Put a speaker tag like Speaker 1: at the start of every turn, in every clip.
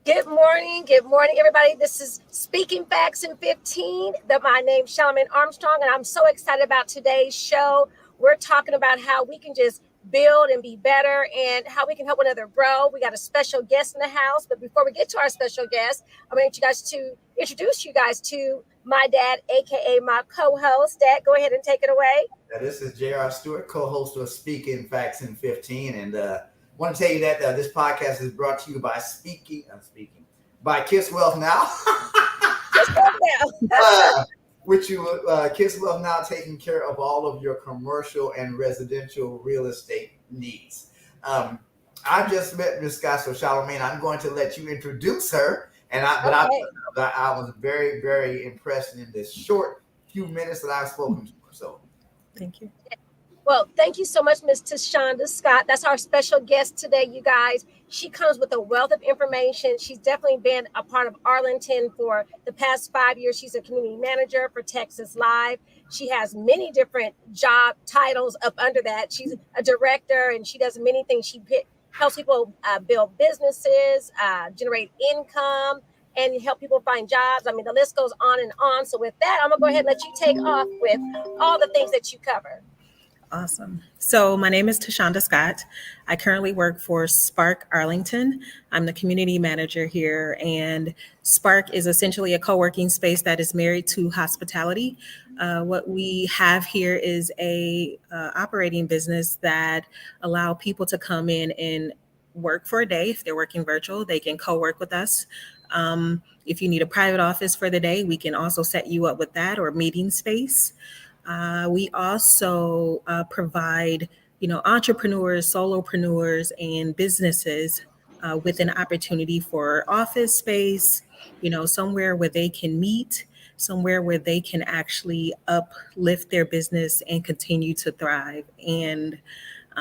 Speaker 1: Good morning, everybody. This is Speaking Facts in 15. My name's Charlamagne Armstrong, and I'm so excited about today's show. We're talking about how we can just build and be better and how we can help one another grow. We got a special guest in the house, but before we get to our special guest, I'm going to introduce you guys to my dad, aka my co-host. Dad, go ahead and take it away.
Speaker 2: This is J.R. Stewart, co-host of Speaking Facts in 15, and want to tell you that this podcast is brought to you by by Kiss Wealth Now.
Speaker 1: Just go now.
Speaker 2: Which you Kiss Wealth Now taking care of all of your commercial and residential real estate needs. I just met Miss Scott, so Charlamagne, I'm going to let you introduce her. I was very, very impressed in this short few minutes that I've spoken to her. So
Speaker 3: thank you.
Speaker 1: Well, thank you so much, Ms. Tashonda Scott. That's our special guest today, you guys. She comes with a wealth of information. She's definitely been a part of Arlington for the past 5 years. She's a community manager for Texas Live. She has many different job titles up under that. She's a director, and she does many things. She helps people build businesses, generate income, and help people find jobs. I mean, the list goes on and on. So with that, I'm going to go ahead and let you take off with all the things that you cover.
Speaker 3: Awesome. So my name is Tashonda Scott. I currently work for Spark Arlington. I'm the community manager here, and Spark is essentially a co-working space that is married to hospitality. What we have here is a operating business that allow people to come in and work for a day. If they're working virtual, they can co-work with us. If you need a private office for the day, we can also set you up with that, or meeting space. We also provide, entrepreneurs, solopreneurs, and businesses with an opportunity for office space, somewhere where they can meet, somewhere where they can actually uplift their business and continue to thrive. And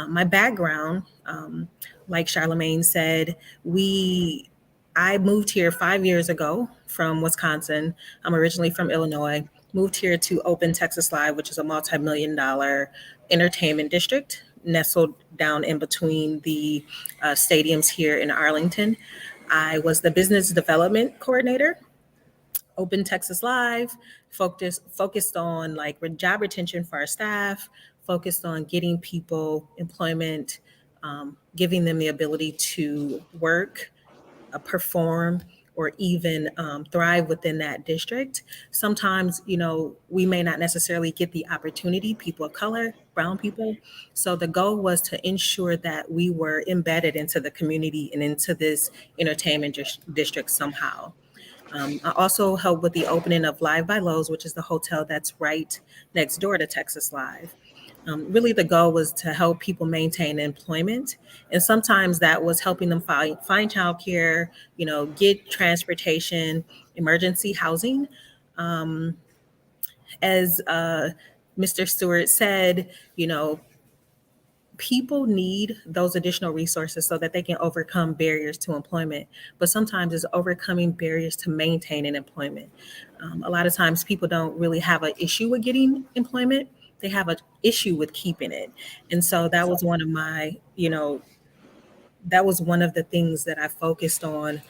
Speaker 3: my background, like Charlamagne said, I moved here 5 years ago from Wisconsin. I'm originally from Illinois. Moved here to open Texas Live, which is a multi-million-dollar entertainment district nestled down in between the stadiums here in Arlington. I was the business development coordinator. Open Texas Live, focused on job retention for our staff, focused on getting people employment, giving them the ability to work, perform, or even thrive within that district. Sometimes, we may not necessarily get the opportunity, people of color, brown people. So the goal was to ensure that we were embedded into the community and into this entertainment district somehow. I also helped with the opening of Live by Lowe's, which is the hotel that's right next door to Texas Live. Really, the goal was to help people maintain employment. And sometimes that was helping them find childcare, get transportation, emergency housing. As Mr. Stewart said, people need those additional resources so that they can overcome barriers to employment. But sometimes it's overcoming barriers to maintaining employment. A lot of times people don't really have an issue with getting employment. They have an issue with keeping it. And so that was one of my, that was one of the things that I focused on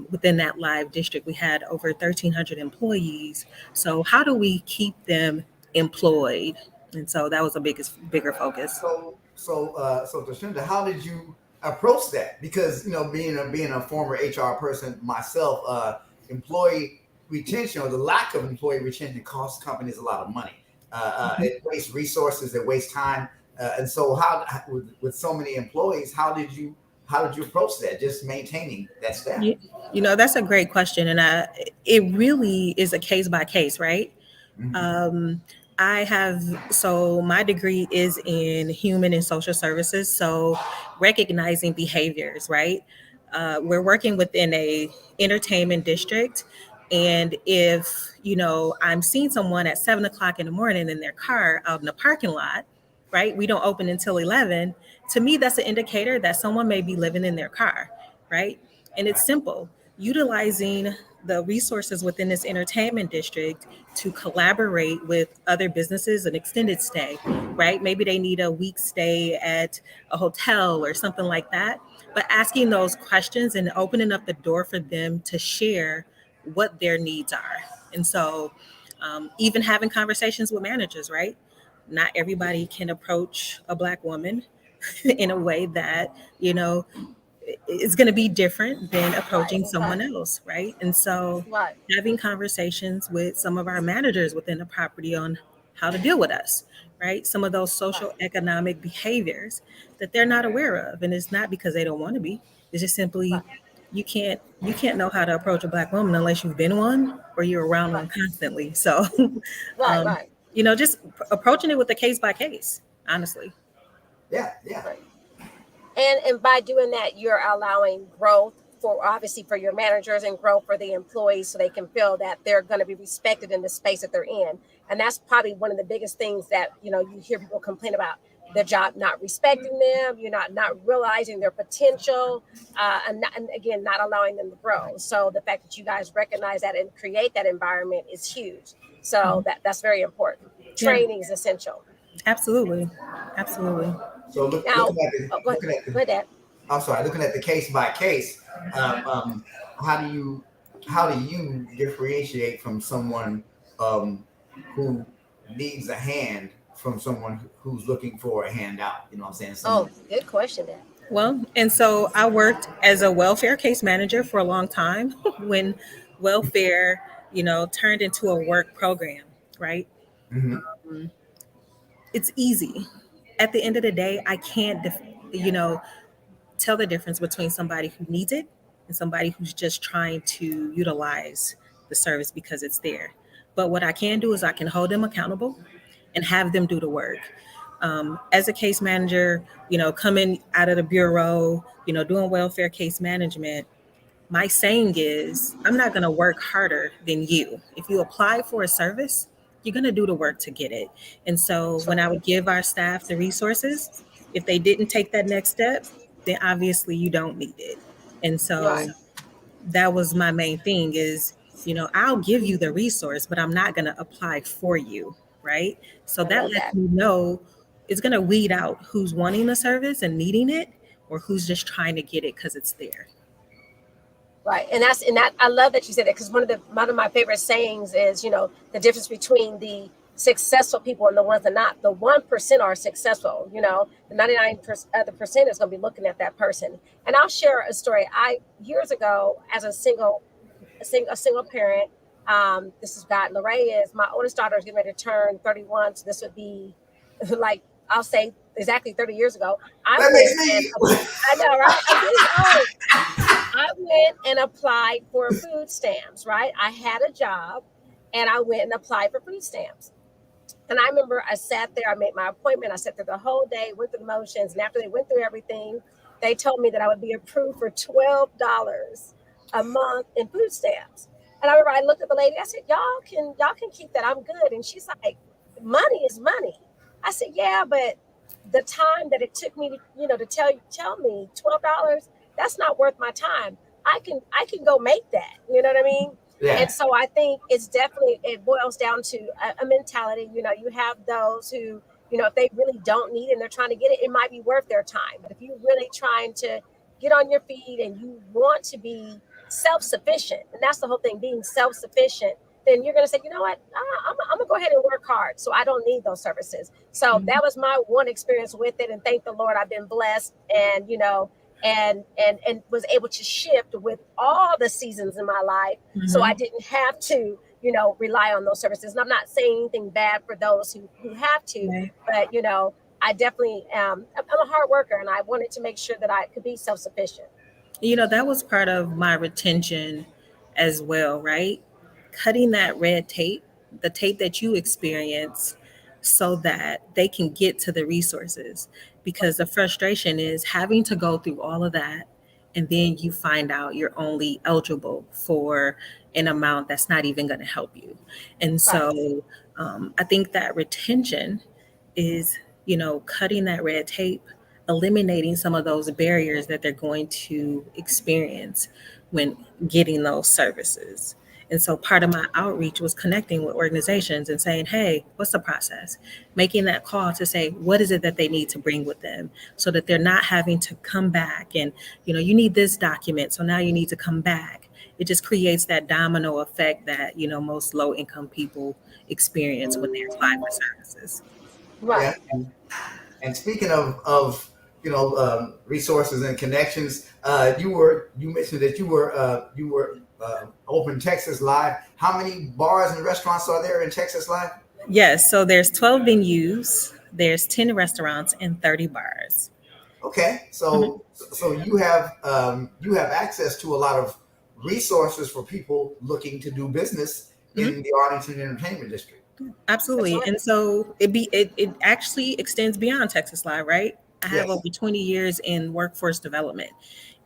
Speaker 3: within that live district. We had over 1,300 employees. So how do we keep them employed? And so that was a bigger focus.
Speaker 2: So Tashonda, how did you approach that? Because being a former HR person myself, employee retention, or the lack of employee retention, costs companies a lot of money. It wastes resources, it wastes time, and so how with so many employees, how did you approach that? Just maintaining that staff.
Speaker 3: That's a great question, and it really is a case by case, right? Mm-hmm. So my degree is in human and social services. So recognizing behaviors, right? We're working within a entertainment district. And if, I'm seeing someone at 7:00 in the morning in their car out in the parking lot, right? We don't open until 11. To me, that's an indicator that someone may be living in their car, right? And it's simple. utilizing the resources within this entertainment district to collaborate with other businesses an extended stay, right? Maybe they need a week stay at a hotel or something like that. But asking those questions and opening up the door for them to share what their needs are. And so, even having conversations with managers, right? Not everybody can approach a Black woman in a way that, you know, is going to be different than approaching someone else, right? And so
Speaker 1: Right.
Speaker 3: having conversations with some of our managers within the property on how to deal with us, right? Some of those social economic behaviors that they're not aware of. And it's not because they don't want to be. It's just simply
Speaker 1: Right.
Speaker 3: you can't know how to approach a Black woman unless you've been one or you're around
Speaker 1: Right.
Speaker 3: one constantly. So
Speaker 1: Right.
Speaker 3: um,
Speaker 1: Right.
Speaker 3: just approaching it with a case by case, honestly.
Speaker 2: Yeah, yeah.
Speaker 1: Right. And by doing that, you're allowing growth for, obviously, for your managers, and growth for the employees, so they can feel that they're going to be respected in the space that they're in. And that's probably one of the biggest things that, you hear people complain about: their job not respecting them, you're not realizing their potential, and again, not allowing them to grow. So the fact that you guys recognize that and create that environment is huge. So that's very important.
Speaker 3: Yeah,
Speaker 1: Training is essential.
Speaker 3: absolutely. Absolutely.
Speaker 2: So
Speaker 1: Now, oh, go ahead.
Speaker 2: looking at
Speaker 1: Go
Speaker 2: the
Speaker 1: ahead, Dad.
Speaker 2: I'm sorry, looking at the case by case, um, um, how do you differentiate from someone who needs a hand from someone who's looking for a handout? You know what I'm saying?
Speaker 1: Oh,
Speaker 2: Someone.
Speaker 1: good question, Dad.
Speaker 3: Well, and so I worked as a welfare case manager for a long time when welfare, turned into a work program, right?
Speaker 2: Mhm.
Speaker 3: Um, It's easy. At the end of the day, I can't, you know, tell the difference between somebody who needs it and somebody who's just trying to utilize the service because it's there. But what I can do is I can hold them accountable and have them do the work. As a case manager, coming out of the bureau, doing welfare case management, my saying is I'm not going to work harder than you. If you apply for a service, you're going to do the work to get it. And so
Speaker 1: That's
Speaker 3: when
Speaker 1: right.
Speaker 3: I would give our staff the resources, if they didn't take that next step, then obviously you don't need it. And
Speaker 1: Right.
Speaker 3: so that was my main thing is, I'll give you the resource, but I'm not going to apply for you. Right. So
Speaker 1: I
Speaker 3: that
Speaker 1: love
Speaker 3: lets
Speaker 1: that.
Speaker 3: me know it's going to weed out who's wanting the service and needing it or who's just trying to get it because it's there.
Speaker 1: Right. And that I love that you said that, because one of my favorite sayings is, the difference between the successful people and the ones that not. The 1% are successful. The 99% other percent is going to be looking at that person. And I'll share a story. I Years ago, as a single parent. This is God. Lorraine is my oldest daughter, is getting ready to turn 31. So this would be like, I'll say, exactly 30 years ago. I
Speaker 2: That makes
Speaker 1: went and
Speaker 2: me.
Speaker 1: I know, right? I'm getting old. I went and applied for food stamps, right? I had a job and I went and applied for food stamps. And I remember I sat there, I made my appointment, I sat there the whole day, went through the motions. And after they went through everything, they told me that I would be approved for $12 a month in food stamps. And I remember I looked at the lady, I said, y'all can keep that. I'm good. And she's like, money is money. I said, yeah, but the time that it took me to tell me $12, that's not worth my time. I can go make that. You know what I mean?
Speaker 2: Yeah.
Speaker 1: And so I think it boils down to a mentality. You have those who, if they really don't need it and they're trying to get it, it might be worth their time. But if you're really trying to get on your feet and you want to be self-sufficient, and that's the whole thing, being self-sufficient, then you're going to say, you know what, I'm going to go ahead and work hard, so I don't need those services. So that was my one experience with it. And thank the Lord, I've been blessed, and, and was able to shift with all the seasons in my life. So I
Speaker 3: Mhm.
Speaker 1: didn't have to, rely on those services. And I'm not saying anything bad for those who have to,
Speaker 3: Right.
Speaker 1: but, I definitely I'm a hard worker, and I wanted to make sure that I could be self-sufficient.
Speaker 3: That was part of my retention as well, right? Cutting that red tape, the tape that you experience, so that they can get to the resources. Because the frustration is having to go through all of that, and then you find out you're only eligible for an amount that's not even going to help you. And
Speaker 1: Right.
Speaker 3: so I think that retention is, cutting that red tape, eliminating some of those barriers that they're going to experience when getting those services. And so part of my outreach was connecting with organizations and saying, hey, what's the process? Making that call to say, what is it that they need to bring with them so that they're not having to come back and, you need this document. So now you need to come back. It just creates that domino effect that, most low income people experience when they apply for services.
Speaker 1: Right.
Speaker 2: Yeah. And speaking of resources and connections, you mentioned that you were Open Texas Live. How many bars and restaurants are there in Texas Live?
Speaker 3: Yes, so there's 12 venues, there's 10 restaurants and 30 bars.
Speaker 2: Okay, so you have access to a lot of resources for people looking to do business in the Arlington Entertainment District.
Speaker 3: Absolutely.
Speaker 1: Right.
Speaker 3: And so it actually extends beyond Texas Live, right? I have
Speaker 2: Yes.
Speaker 3: over 20 years in workforce development.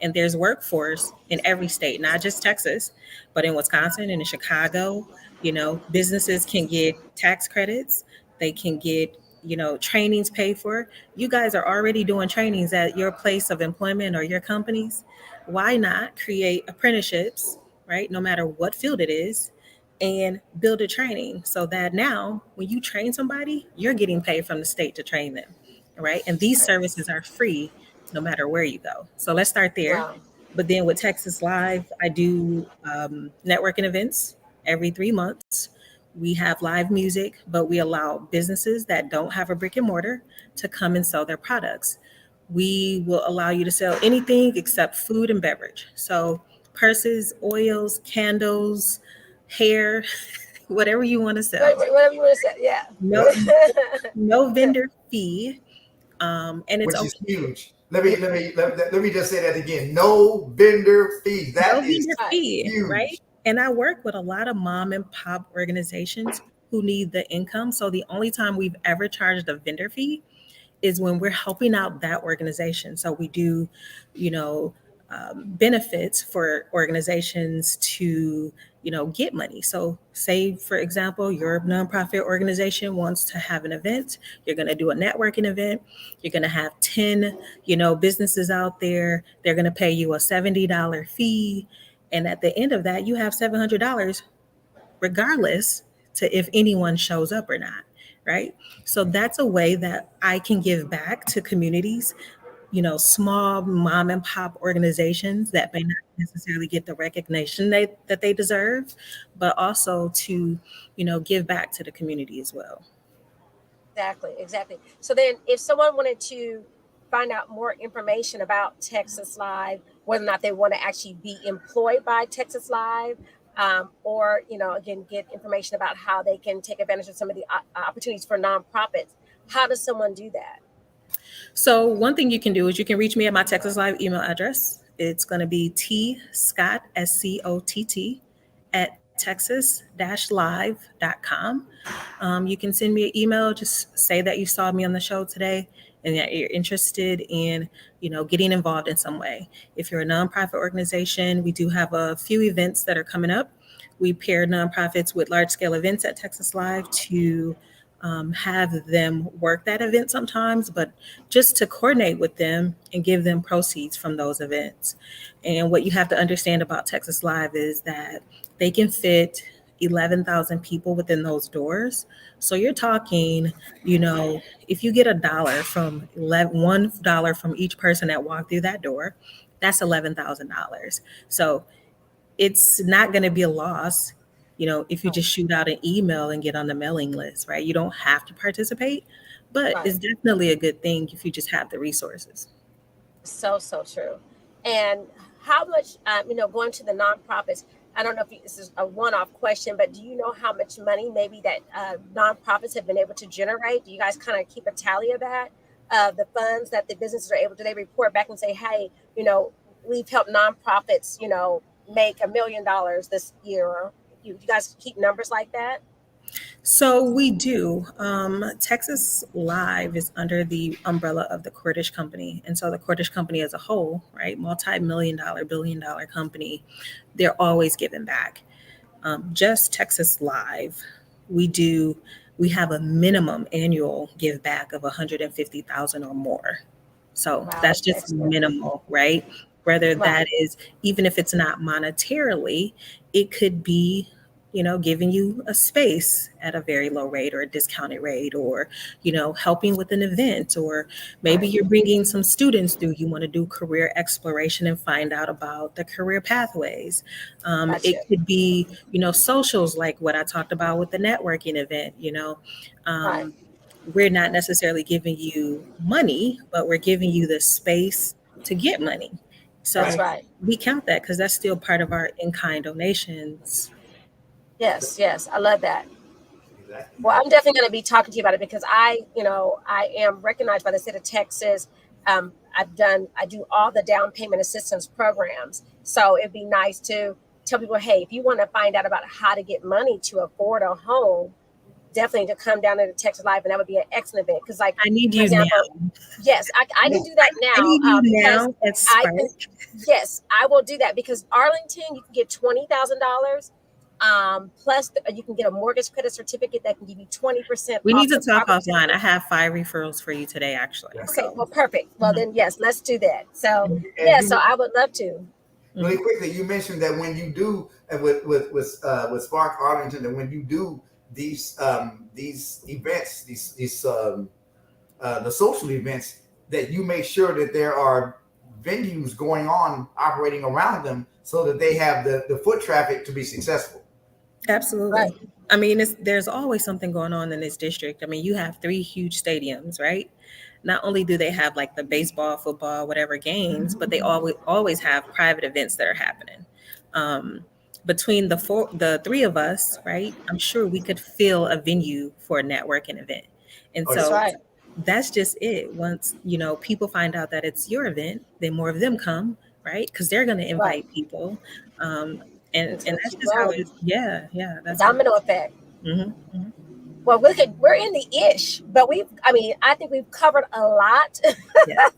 Speaker 3: And there's workforce in every state, not just Texas, but in Wisconsin and in Chicago. Businesses can get tax credits. They can get, trainings paid for. You guys are already doing trainings at your place of employment or your companies. Why not create apprenticeships, right? No matter what field it is, and build a training so that now when you train somebody, you're getting paid from the state to train them, right? And these services are free no matter where you go. So let's start there.
Speaker 1: Wow.
Speaker 3: But then with Texas Live, I do networking events every 3 months. We have live music, but we allow businesses that don't have a brick and mortar to come and sell their products. We will allow you to sell anything except food and beverage. So purses, oils, candles, hair, whatever you want to sell.
Speaker 1: Whatever you want to say. Yeah.
Speaker 3: No vendor fee. And it's
Speaker 2: which is huge. Let me just say that again. No vendor fees. That is huge.
Speaker 3: Right? And I work with a lot of mom and pop organizations who need the income. So the only time we've ever charged a vendor fee is when we're helping out that organization. So we do, benefits for organizations to, get money. So say, for example, your nonprofit organization wants to have an event. You're going to do a networking event. You're going to have 10, businesses out there. They're going to pay you a $70 fee. And at the end of that, you have $700, regardless to if anyone shows up or not. Right. So that's a way that I can give back to communities, small mom and pop organizations that may not necessarily get the recognition that they deserve, but also to, give back to the community as well.
Speaker 1: Exactly. So then if someone wanted to find out more information about Texas Live, whether or not they want to actually be employed by Texas Live, or, again, get information about how they can take advantage of some of the opportunities for nonprofits, how does someone do that?
Speaker 3: So one thing you can do is you can reach me at my Texas Live email address. It's going to be tscott, SCOTT, at texas-live.com. You can send me an email. Just say that you saw me on the show today and that you're interested in, getting involved in some way. If you're a nonprofit organization, we do have a few events that are coming up. We pair nonprofits with large-scale events at Texas Live to have them work that event sometimes, but just to coordinate with them and give them proceeds from those events. And what you have to understand about Texas Live is that they can fit 11,000 people within those doors. So you're talking, if you get $1 from each person that walked through that door, that's $11,000. So it's not going to be a loss, if you just shoot out an email and get on the mailing list, right? You don't have to participate, but It's definitely a good thing if you just have the resources.
Speaker 1: So true. And how much, going to the nonprofits, I don't know if this is a one-off question, but do you know how much money maybe that nonprofits have been able to generate? Do you guys kind of keep a tally of that, the funds that the businesses are able to, they report back and say, hey, we've helped nonprofits, make $1 million this year? You guys keep numbers like that?
Speaker 3: So we do. Texas Live is under the umbrella of the Cordish Company. And so the Cordish Company as a whole, right, multi-million-dollar, billion-dollar company, they're always giving back. Just Texas Live, we have a minimum annual give back of $150,000 or more. So
Speaker 1: Wow,
Speaker 3: that's just
Speaker 1: excellent.
Speaker 3: minimal, right? Whether
Speaker 1: Right.
Speaker 3: that is, even if it's not monetarily, it could be, giving you a space at a very low rate or a discounted rate, or, helping with an event, or maybe
Speaker 1: Right.
Speaker 3: you're bringing some students through. You want to do career exploration and find out about the career pathways.
Speaker 1: Gotcha.
Speaker 3: It could be, socials like what I talked about with the networking event,
Speaker 1: Right.
Speaker 3: um, we're not necessarily giving you money, but we're giving you the space to get money.
Speaker 1: That's
Speaker 3: So
Speaker 2: Right.
Speaker 1: right.
Speaker 3: we count that because that's still part of our in-kind donations.
Speaker 1: Yes, yes. I love that.
Speaker 2: Exactly.
Speaker 1: Well, I'm definitely going to be talking to you about it because I am recognized by the state of Texas. I do all the down payment assistance programs. So it'd be nice to tell people, hey, if you want to find out about how to get money to afford a home, definitely to come down to the Texas Live, and that would be an excellent event. Because, like,
Speaker 3: I need
Speaker 1: for
Speaker 3: you
Speaker 1: example,
Speaker 3: now.
Speaker 1: yes, I can do that
Speaker 3: I
Speaker 1: now
Speaker 3: need you
Speaker 1: because
Speaker 3: now at
Speaker 1: I
Speaker 3: Spark.
Speaker 1: can. Yes, I will do that because Arlington, you can get $20,000. Plus, you can get a mortgage credit certificate that can give you 20%
Speaker 3: We need
Speaker 1: off
Speaker 3: to
Speaker 1: the
Speaker 3: talk
Speaker 1: property.
Speaker 3: offline. I have 5 referrals for you today, actually.
Speaker 2: Yeah.
Speaker 1: Okay,
Speaker 3: So,
Speaker 1: well, perfect. Well,
Speaker 3: mhm,
Speaker 1: then, yes, let's do that. So,
Speaker 3: mhm,
Speaker 1: yeah,
Speaker 2: And
Speaker 1: so
Speaker 2: you
Speaker 1: I would love to.
Speaker 2: really
Speaker 3: mhm.
Speaker 2: quickly, you mentioned that when you do with Spark Arlington, and when you do these events, the social events, that you make sure that there are venues going on operating around them so that they have the foot traffic to be successful.
Speaker 1: Right,
Speaker 3: Absolutely. I mean, there's always something going on in this district. I mean, you have 3 huge stadiums, right? Not only do they have like the baseball, football, whatever games, but they always have private events that are happening. Um, between the 3 of us, right? I'm sure we could fill a venue for a networking event. And
Speaker 2: Oh yeah.
Speaker 1: that's
Speaker 3: so
Speaker 1: right.
Speaker 3: that's just it. Once, people find out that it's your event, then more of them come, right? Because they're going to
Speaker 1: Right.
Speaker 3: invite people. Um, and
Speaker 1: Until it
Speaker 3: that's
Speaker 1: keep
Speaker 3: just how
Speaker 1: growing.
Speaker 3: it's, yeah, yeah,
Speaker 1: The
Speaker 3: that's how
Speaker 1: domino
Speaker 3: it's.
Speaker 1: effect.
Speaker 3: Hmm.
Speaker 1: Well, we're in the ish, but I think we've covered a lot.
Speaker 3: Yeah,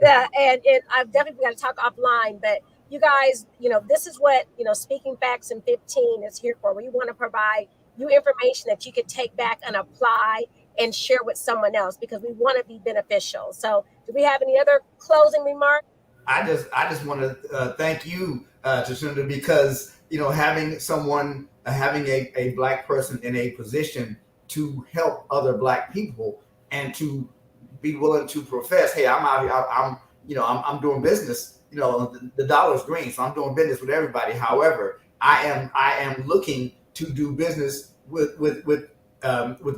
Speaker 1: Yeah, and I've definitely got to talk offline, but you guys, this is what, Speaking Facts in 15 is here for. We want to provide you information that you can take back and apply and share with someone else because we want to be beneficial. So, do we have any other closing remarks?
Speaker 2: I just want to thank you, Tashunda, because having someone, having a black person in a position to help other black people and to be willing to profess, hey, I'm out here, I'm doing business. The dollar's green, so I'm doing business with everybody. However, I am looking to do business with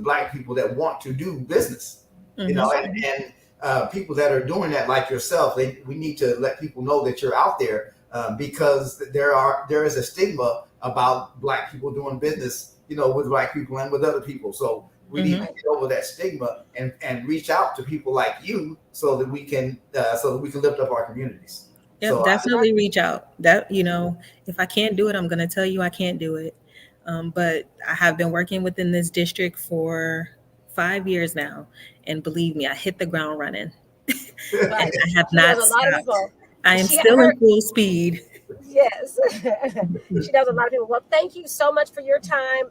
Speaker 2: black people that want to do business.
Speaker 3: hmm,
Speaker 2: And people that are doing that, like yourself, we need to let people know that you're out there, because there is a stigma about black people doing business, with black people and with other people. So we need
Speaker 3: hmm.
Speaker 2: to get over that stigma and reach out to people like you so that we can lift up our communities.
Speaker 3: Yep,
Speaker 2: So
Speaker 3: definitely reach out. That, if I can't do it, I'm going to tell you I can't do it. But I have been working within this district for 5 years now, and believe me, I hit the ground running, and
Speaker 1: Right.
Speaker 3: I have
Speaker 1: She knows
Speaker 3: not
Speaker 1: a lot of
Speaker 3: stopped.
Speaker 1: people.
Speaker 3: I am
Speaker 1: She
Speaker 3: still in
Speaker 1: her
Speaker 3: full speed.
Speaker 1: Yes. She knows a lot of people. Well, thank you so much for your time.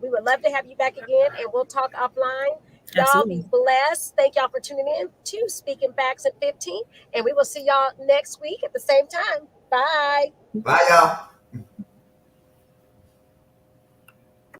Speaker 1: We would love to have you back again, and we'll talk offline. Y'all be
Speaker 3: Absolutely.
Speaker 1: blessed. Thank y'all for tuning in to Speaking Facts at 15, and we will see y'all next week at the same time. Bye.
Speaker 2: bye, y'all.